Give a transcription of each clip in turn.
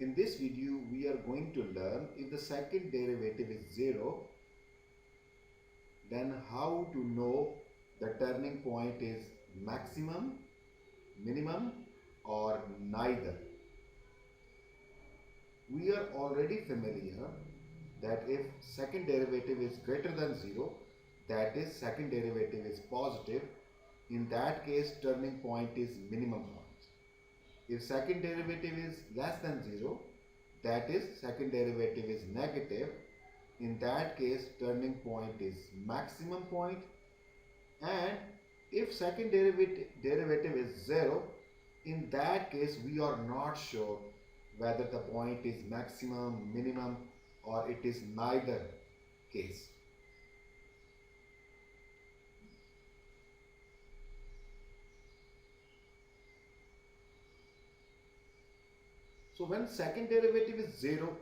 In this video, we are going to learn if the second derivative is 0, then how to know the turning point is maximum, minimum or neither. We are already familiar that if second derivative is greater than 0, that is second derivative is positive, in that case turning point is minimum point. If second derivative is less than 0, that is second derivative is negative, in that case turning point is maximum point. And if second derivative is 0, in that case we are not sure whether the point is maximum, minimum or it is neither case. So when second derivative is 0,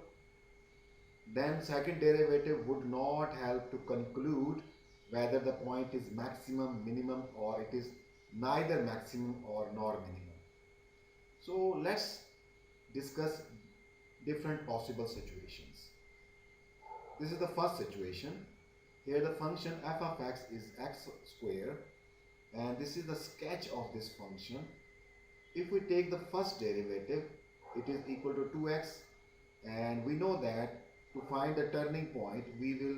then second derivative would not help to conclude whether the point is maximum, minimum or it is neither maximum or nor minimum. So let's discuss different possible situations. This is the first situation. Here the function f of x is x square and this is the sketch of this function. If we take the first derivative, it is equal to 2x, and we know that to find the turning point we will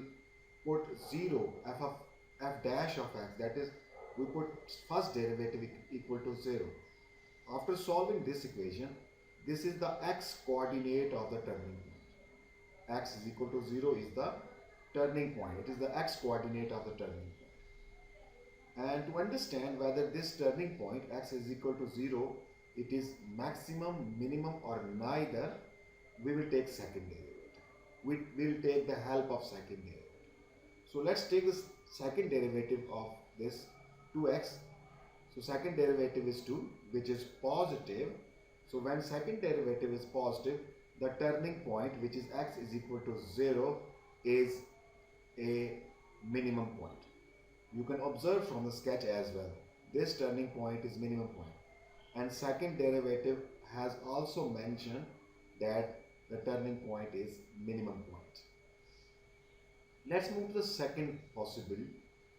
put 0 f dash of x, that is we put first derivative equal to 0. After solving this equation, this is the x coordinate of the turning point. X is equal to 0 is the turning point. It is the x coordinate of the turning point. And to understand whether this turning point x is equal to 0, it is maximum, minimum or neither, we will take second derivative. We will take the help of second derivative. So let's take this second derivative of this 2x. So second derivative is 2, which is positive. So when second derivative is positive, the turning point, which is x is equal to 0, is a minimum point. You can observe from the sketch as well. This turning point is minimum point. And second derivative has also mentioned that the turning point is minimum point. Let's move to the second possible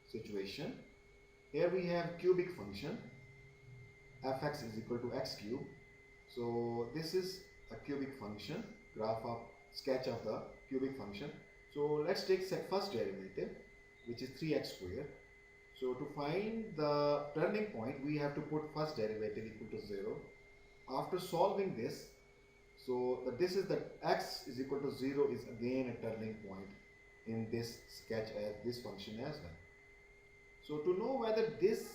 situation. Here we have cubic function fx is equal to x cube. So this is a cubic function, graph of sketch of the cubic function. So let's take first derivative, which is 3x square. So to find the turning point, we have to put first derivative equal to 0. After solving this, so this is the x is equal to 0 is again a turning point in this sketch as this function as well. So to know whether this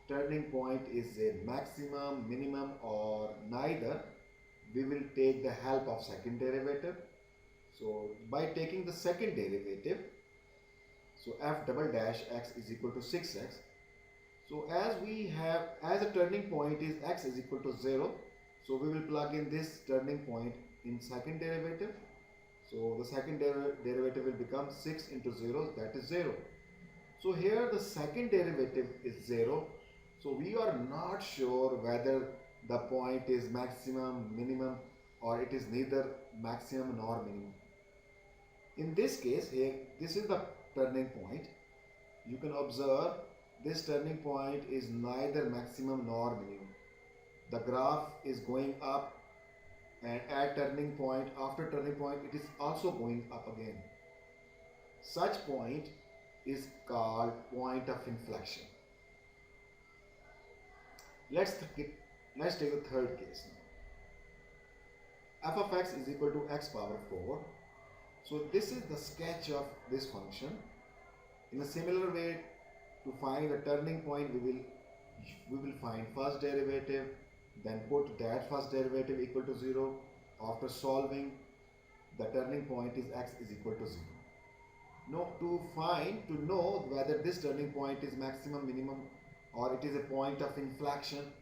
turning point is a maximum, minimum or neither, we will take the help of second derivative. So by taking the second derivative, so f double dash x is equal to 6x. So as the turning point is x is equal to 0, so we will plug in this turning point in second derivative. So the second derivative will become 6 into 0, that is 0. So here the second derivative is 0. So we are not sure whether the point is maximum, minimum or it is neither maximum nor minimum. In this case here, this is the turning point. You can observe this turning point is neither maximum nor minimum. The graph is going up and at turning point, after turning point it is also going up again. Such point is called point of inflection. Let's take the third case now. F of x is equal to x power 4. So this is the sketch of this function. In a similar way, to find the turning point, we will find first derivative, then put that first derivative equal to 0. After solving, the turning point is x is equal to 0. Now to know whether this turning point is maximum, minimum or it is a point of inflection,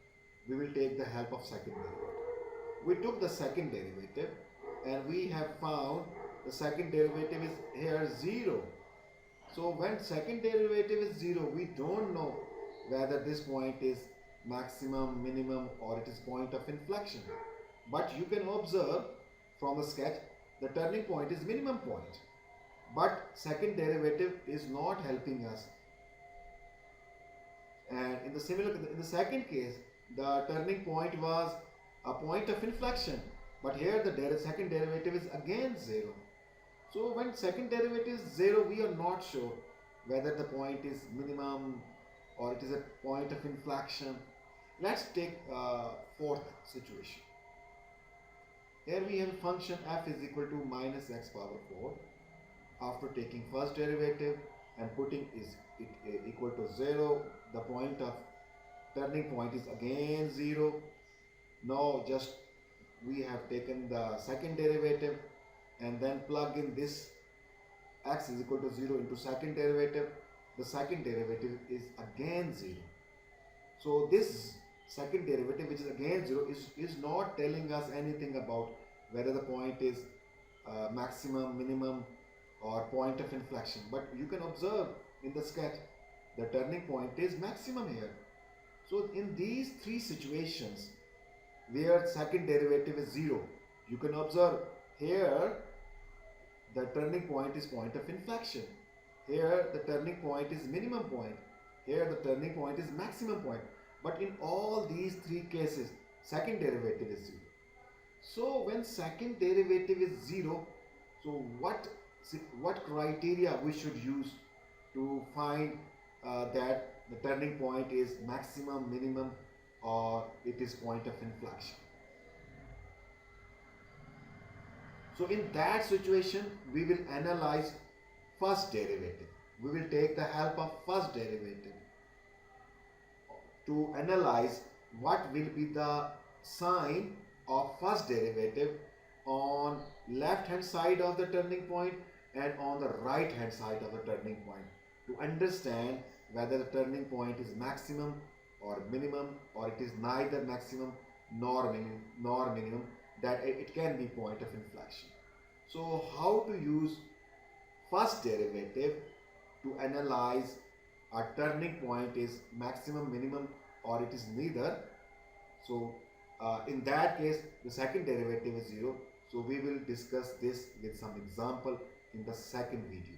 we will take the help of second derivative. We took the second derivative and we have found the second derivative is here 0. So when second derivative is 0, we don't know whether this point is maximum, minimum or it is point of inflection. But you can observe from the sketch the turning point is minimum point. But second derivative is not helping us. And in the second case, the turning point was a point of inflection. But here the second derivative is again 0. So when second derivative is 0, we are not sure whether the point is minimum or it is a point of inflection. Let's take fourth situation. Here we have a function f is equal to minus x power 4. After taking first derivative and putting it equal to 0, the point of turning point is again 0. Now just we have taken the second derivative and then plug in this x is equal to 0 into second derivative. The second derivative is again 0. So this second derivative, which is again 0, is not telling us anything about whether the point is maximum, minimum or point of inflection. But you can observe in the sketch the turning point is maximum here. So in these three situations where second derivative is 0, you can observe here the turning point is point of inflection. Here the turning point is minimum point. Here the turning point is maximum point. But in all these three cases, second derivative is 0. So when second derivative is 0, so what criteria we should use to find that the turning point is maximum, minimum or it is point of inflection? So in that situation, we will analyze first derivative. We will take the help of first derivative to analyze what will be the sign of first derivative on left hand side of the turning point and on the right hand side of the turning point, to understand whether the turning point is maximum or minimum or it is neither maximum nor minimum, that it can be point of inflection. So how to use first derivative to analyze a turning point is maximum, minimum or it is neither. So in that case the second derivative is 0. So we will discuss this with some example in the second video.